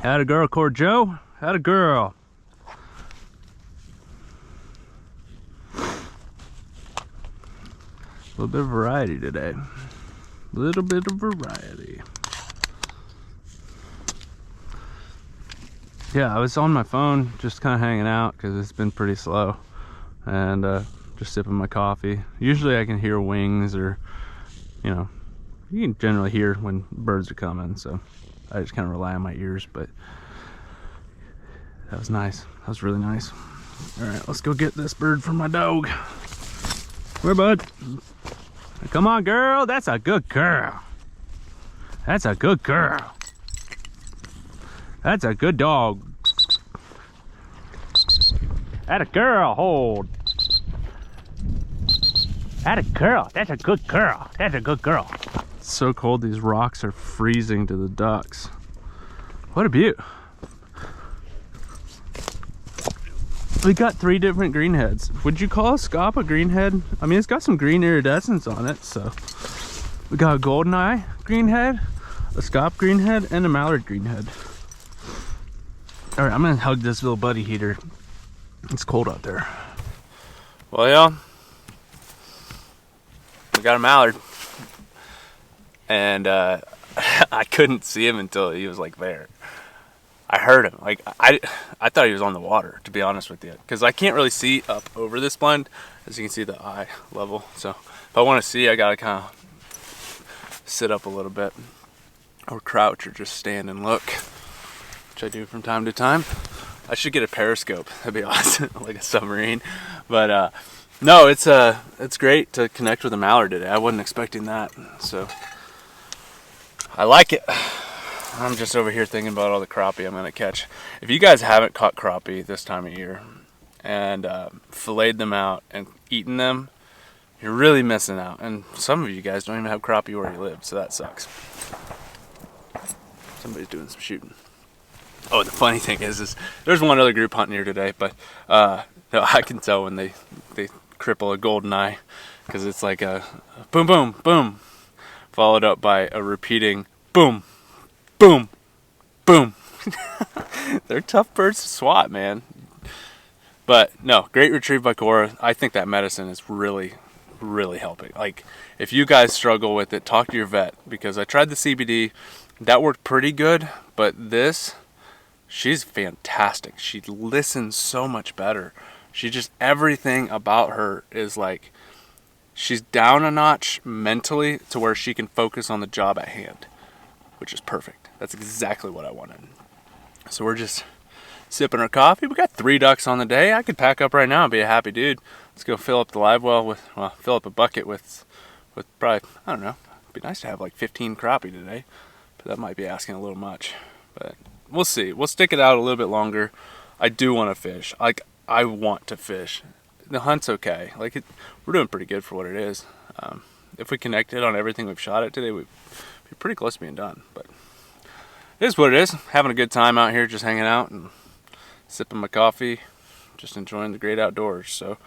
Had a girl, Cord Joe. Had a girl. A little bit of variety today. A little bit of variety. Yeah, I was on my phone just kind of hanging out because it's been pretty slow. And just sipping my coffee. Usually I can hear wings, or, you know, you can generally hear when birds are coming, so I just kind of rely on my ears. But that was nice. That was really nice. All right, let's go get this bird from my dog. Where, bud? Come on, girl. That's a good girl. That's a good girl. That's a good dog. Atta girl, hold. Atta girl, that's a good girl. That's a good girl. It's so cold, these rocks are freezing to the ducks. What a beaut. We got 3 different greenheads. Would you call a scaup a greenhead? I mean, it's got some green iridescence on it, so. We got a goldeneye greenhead, a scaup greenhead, and a mallard greenhead. All right, I'm gonna hug this little buddy heater. It's cold out there. Well, y'all, we got a mallard, and I couldn't see him until he was like there. I heard him. Like I thought he was on the water, to be honest with you, because I can't really see up over this blind, as you can see the eye level. So if I want to see, I gotta kind of sit up a little bit, or crouch, or just stand and look, which I do from time to time. I should get a periscope. That'd be awesome, like a submarine. But no, it's great to connect with a mallard today. I wasn't expecting that, so I like it. I'm just over here thinking about all the crappie I'm gonna catch. If you guys haven't caught crappie this time of year and filleted them out and eaten them, you're really missing out. And some of you guys don't even have crappie where you live, so that sucks. Somebody's doing some shooting. Oh, the funny thing is there's one other group hunting here today, but no, I can tell when they cripple a goldeneye, because it's like a boom, boom, boom, followed up by a repeating boom, boom, boom. They're tough birds to swat, man. But no, great retrieve by Cora. I think that medicine is really, really helping. Like, if you guys struggle with it, talk to your vet, because I tried the CBD. That worked pretty good, but this, she's fantastic. She listens so much better. She just, everything about her is like, she's down a notch mentally to where she can focus on the job at hand, which is perfect. That's exactly what I wanted. So we're just sipping our coffee. We got 3 ducks on the day. I could pack up right now and be a happy dude. Let's go fill up the live well with, well, fill up a bucket with probably, I don't know, it'd be nice to have like 15 crappie today, but that might be asking a little much. But we'll see. We'll stick it out a little bit longer. I do want to fish. Like, I want to fish. The hunt's okay. Like, we're doing pretty good for what it is. If we connected on everything we've shot at today, we'd be pretty close to being done. But it is what it is. Having a good time out here, just hanging out and sipping my coffee, just enjoying the great outdoors. So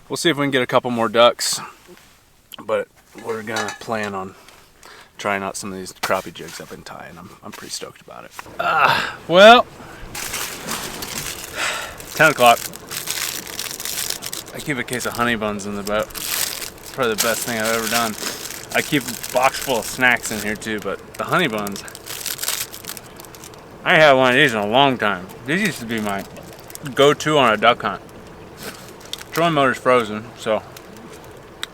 we'll see if we can get a couple more ducks. But we're gonna plan on trying out some of these crappie jigs I've been tying. I'm pretty stoked about it. Well, 10 o'clock. I keep a case of honey buns in the boat. It's probably the best thing I've ever done. I keep a box full of snacks in here too, but the honey buns, I ain't had one of these in a long time. These used to be my go-to on a duck hunt. Trolling motor's frozen, so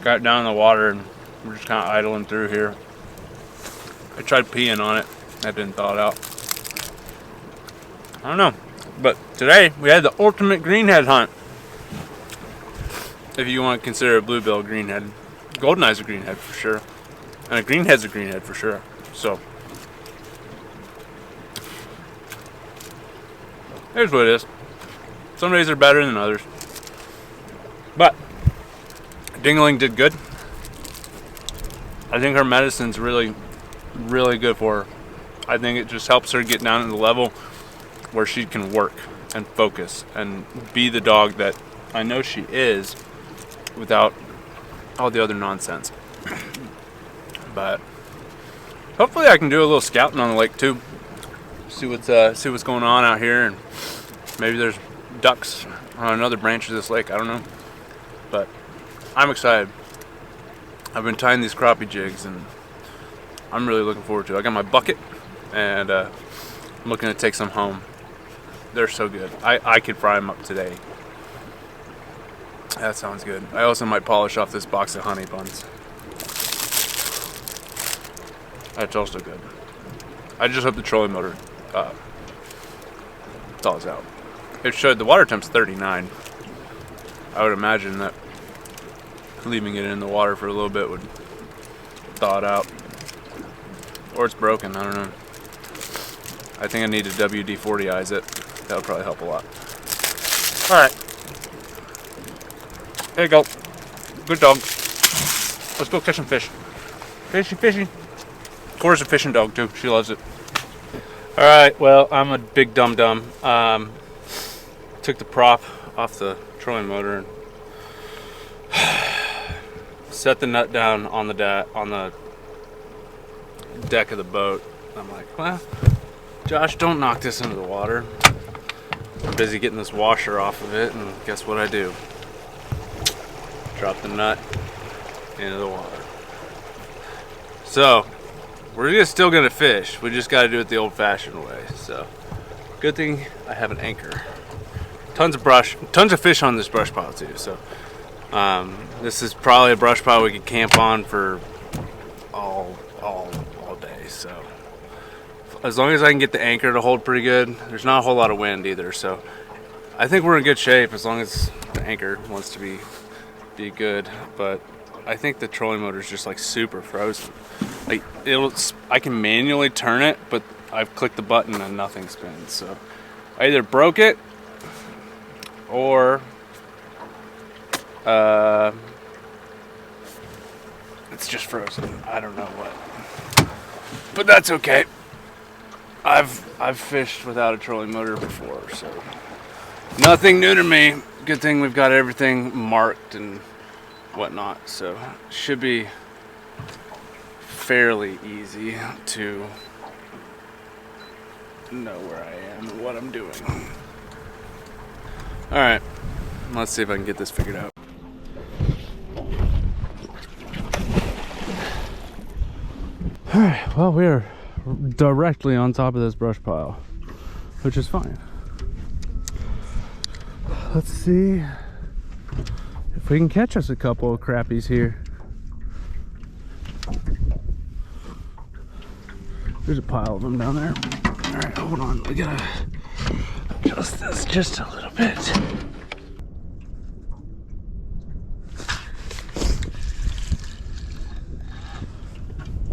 got it down in the water and we're just kind of idling through here. I tried peeing on it. That didn't thaw it out. I don't know. But today we had the ultimate greenhead hunt. If you want to consider a bluebill greenhead. Goldeneye's a greenhead for sure. And a greenhead's a greenhead for sure. So here's what it is. Some days are better than others. But Dingling did good. I think her medicine's really, really good for her. I think it just helps her get down to the level where she can work and focus and be the dog that I know she is without all the other nonsense. But hopefully I can do a little scouting on the lake too. See what's going on out here, and maybe there's ducks on another branch of this lake. I don't know. But I'm excited. I've been tying these crappie jigs and I'm really looking forward to it. I got my bucket and I'm looking to take some home. They're so good. I could fry them up today. That sounds good. I also might polish off this box of honey buns. That's also good. I just hope the trolling motor thaws out. It should. The water temp's 39. I would imagine that leaving it in the water for a little bit would thaw it out. Or it's broken, I don't know. I think I need to WD-40ize it. That would probably help a lot. Alright. There you go. Good dog. Let's go catch some fish. Fishy, fishy. Cora's a fishing dog too. She loves it. Alright, well, I'm a big dum-dum. took the prop off the trolling motor and set the nut down on the deck of the boat. I'm like, well, Josh, don't knock this into the water. I'm busy getting this washer off of it, and guess what I do? Drop the nut into the water. So we're just still gonna fish. We just got to do it the old-fashioned way. So good thing I have an anchor. Tons of fish on this brush pile too. So this is probably a brush pile we could camp on for all day. So as long as I can get the anchor to hold pretty good, there's not a whole lot of wind either. So I think we're in good shape as long as the anchor wants to be good. But I think the trolling motor is just like super frozen. Like I can manually turn it, but I've clicked the button and nothing spins. So I either broke it or it's just frozen. I don't know what, but that's okay. I've fished without a trolling motor before, so nothing new to me. Good thing we've got everything marked and whatnot, so it should be fairly easy to know where I am and what I'm doing. All right, let's see if I can get this figured out. All right, well, we are directly on top of this brush pile, which is fine. Let's see if we can catch us a couple of crappies here. There's a pile of them down there. All right, hold on. We gotta adjust this just a little bit.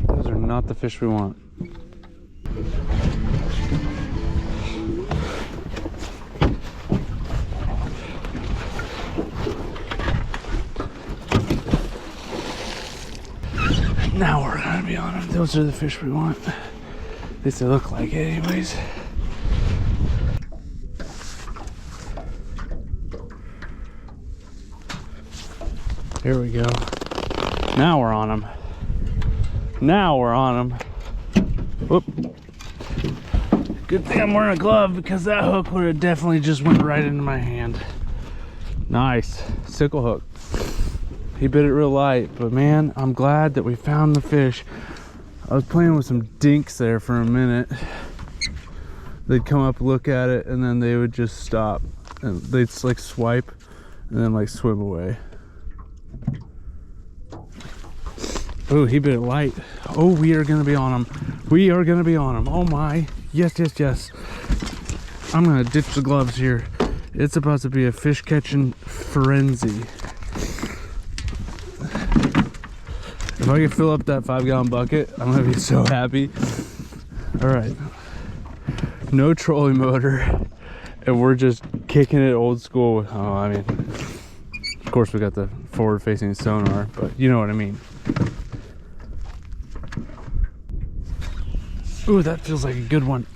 Those are not the fish we want. Now we're gonna be on them. Those are the fish we want. At least they look like it anyways. Here we go. Now we're on them. Now we're on them. Whoop. Good thing I'm wearing a glove because that hook would have definitely just went right into my hand. Nice. Sickle hook. He bit it real light, but man, I'm glad that we found the fish. I was playing with some dinks there for a minute. They'd come up, look at it, and then they would just stop. And they'd like swipe and then like swim away. Oh, he bit it light. Oh, we are gonna be on him. We are gonna be on him. Oh my, yes, yes, yes. I'm gonna ditch the gloves here. It's about to be a fish catching frenzy. If I can fill up that 5-gallon bucket, I'm gonna be so happy. All right, no trolling motor, and we're just kicking it old school. Oh, I mean, of course we got the forward-facing sonar, but you know what I mean. Ooh, that feels like a good one.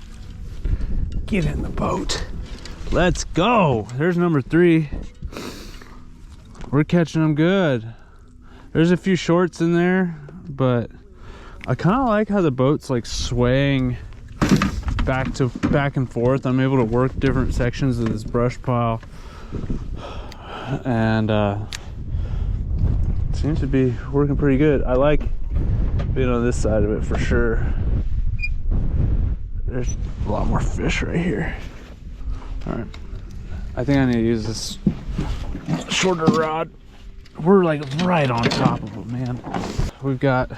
Get in the boat. Let's go. There's number 3. We're catching them good. There's a few shorts in there, but I kind of like how the boat's like swaying back and forth. I'm able to work different sections of this brush pile, and seems to be working pretty good. I like being on this side of it for sure. There's a lot more fish right here. All right, I think I need to use this shorter rod. We're like right on top of it, man. We've got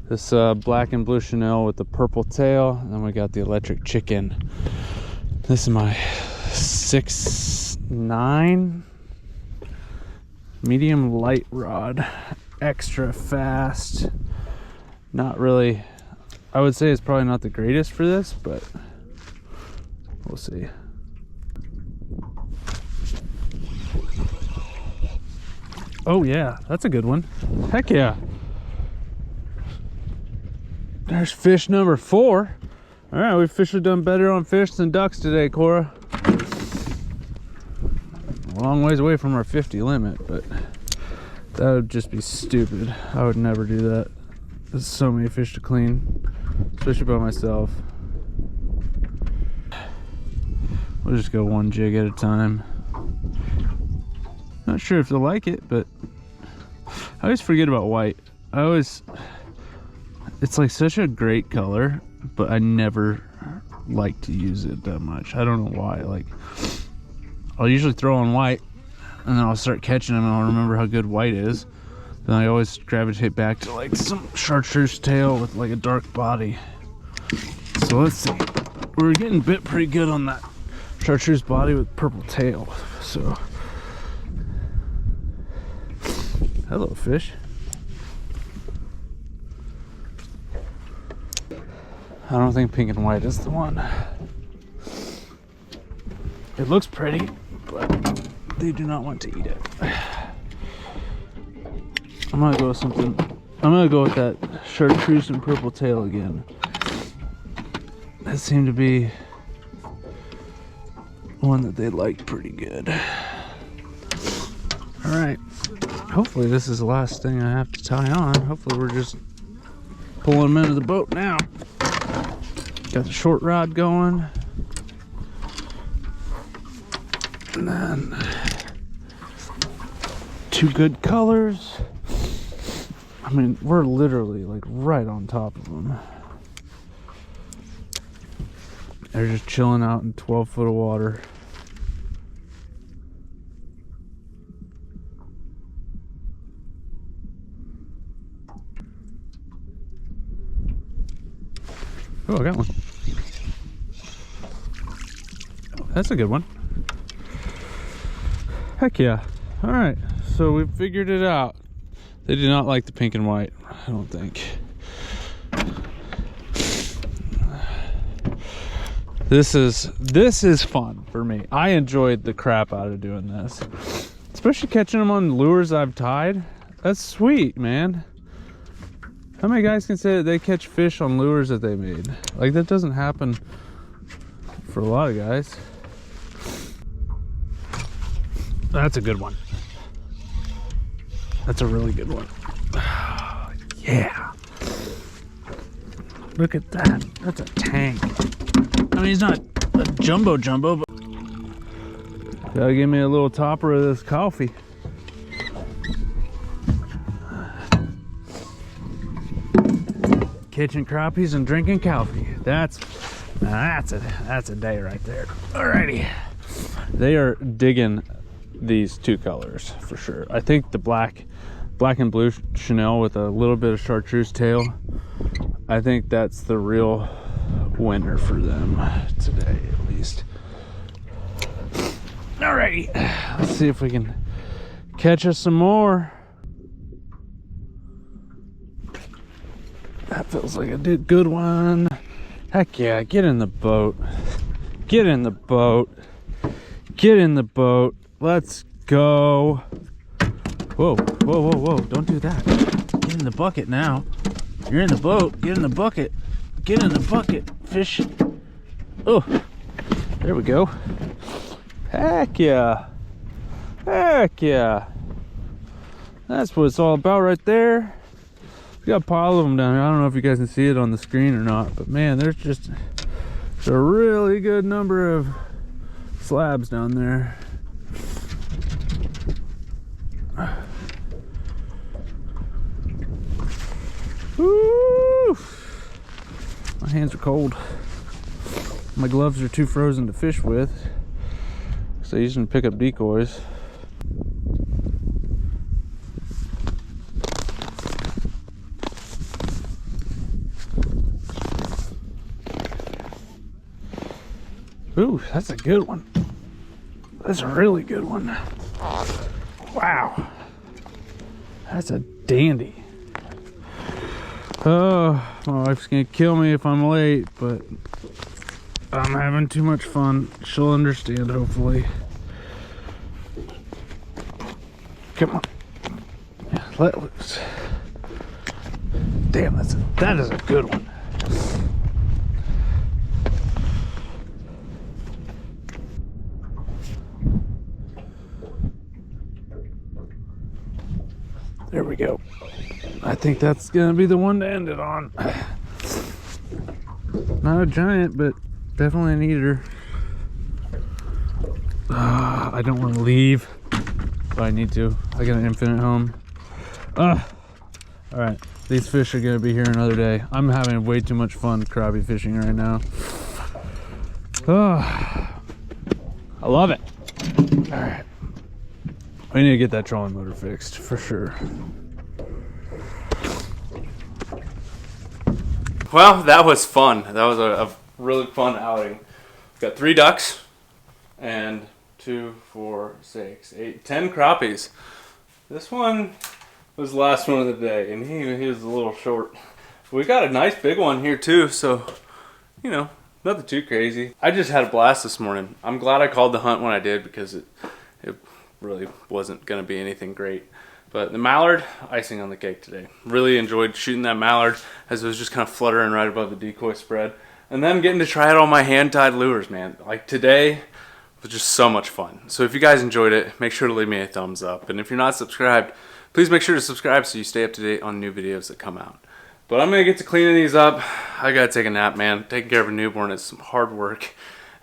this black and blue Chanel with the purple tail, and then we got the electric chicken. This is my 6'9" medium light rod, extra fast. Not really, I would say it's probably not the greatest for this, but we'll see. Oh yeah, that's a good one. Heck yeah. There's fish number 4. All right, we've officially done better on fish than ducks today, Cora. long ways away from our 50 limit, but that would just be stupid. I would never do that. There's so many fish to clean, especially by myself. We'll just go one jig at a time. Not sure if they'll like it, but I always forget about white. It's like such a great color, but I never like to use it that much. I don't know why. Like, I'll usually throw on white and then I'll start catching them and I'll remember how good white is. Then I always gravitate back to like some chartreuse tail with like a dark body. So let's see. We're getting bit pretty good on that chartreuse body with purple tail. So, hello fish. I don't think pink and white is the one. It looks pretty, but they do not want to eat it. I'm gonna go with something. I'm gonna go with that chartreuse and purple tail again. That seemed to be one that they liked pretty good. All right. Hopefully this is the last thing I have to tie on. Hopefully we're just pulling them into the boat now. Got the short rod going. And then 2 good colors. I mean, we're literally like right on top of them. They're just chilling out in 12 foot of water. Oh, I got one. That's a good one. Heck yeah. All right, so we figured it out. They do not like the pink and white, I don't think. This is fun for me. I enjoyed the crap out of doing this, especially catching them on lures I've tied. That's sweet, man. How many guys can say that they catch fish on lures that they made? Like, that doesn't happen for a lot of guys. That's a good one. That's a really good one. Yeah. Look at that. That's a tank. I mean, he's not a jumbo, but gotta give me a little topper of this coffee. Catching crappies and drinking coffee. That's a day right there. Alrighty. They are digging these 2 colors for sure. I think the black and blue Chanel with a little bit of chartreuse tail, I think that's the real winner for them today, at least. Alrighty, let's see if we can catch us some more. That feels like a good one. Heck yeah, get in the boat. Get in the boat. Get in the boat. Let's go. Whoa, whoa, whoa, whoa. Don't do that. Get in the bucket now. You're in the boat. Get in the bucket. Get in the bucket, fish. Oh, there we go. Heck yeah. Heck yeah. That's what it's all about right there. We got a pile of them down here. I don't know if you guys can see it on the screen or not, but man, there's a really good number of slabs down there. Woo! My hands are cold. My gloves are too frozen to fish with, so I used them to pick up decoys. Ooh, that's a good one. That's a really good one. Wow. That's a dandy. Oh, my wife's gonna kill me if I'm late, but I'm having too much fun. She'll understand, hopefully. Come on. Yeah, let loose. Damn, that is a good one. think that's gonna be the one to end it on. Not a giant, but definitely an eater. I don't want to leave, but I need to. I got an infinite home. All right, these fish are gonna be here another day. I'm having way too much fun crappie fishing right now. I love it. All right, we need to get that trolling motor fixed for sure. Well, that was fun. That was a really fun outing. Got 3 ducks and 2, 4, 6, 8, 10 crappies. This one was the last one of the day, and he was a little short. We got a nice big one here too, so you know, nothing too crazy. I just had a blast this morning. I'm glad I called the hunt when I did, because it really wasn't gonna be anything great. But the mallard, icing on the cake today. Really enjoyed shooting that mallard as it was just kind of fluttering right above the decoy spread. And then getting to try out all my hand-tied lures, man. Like today was just so much fun. So if you guys enjoyed it, make sure to leave me a thumbs up. And if you're not subscribed, please make sure to subscribe so you stay up to date on new videos that come out. But I'm gonna get to cleaning these up. I gotta take a nap, man. Taking care of a newborn is some hard work,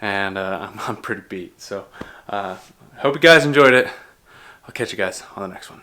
and I'm pretty beat. So hope you guys enjoyed it. I'll catch you guys on the next one.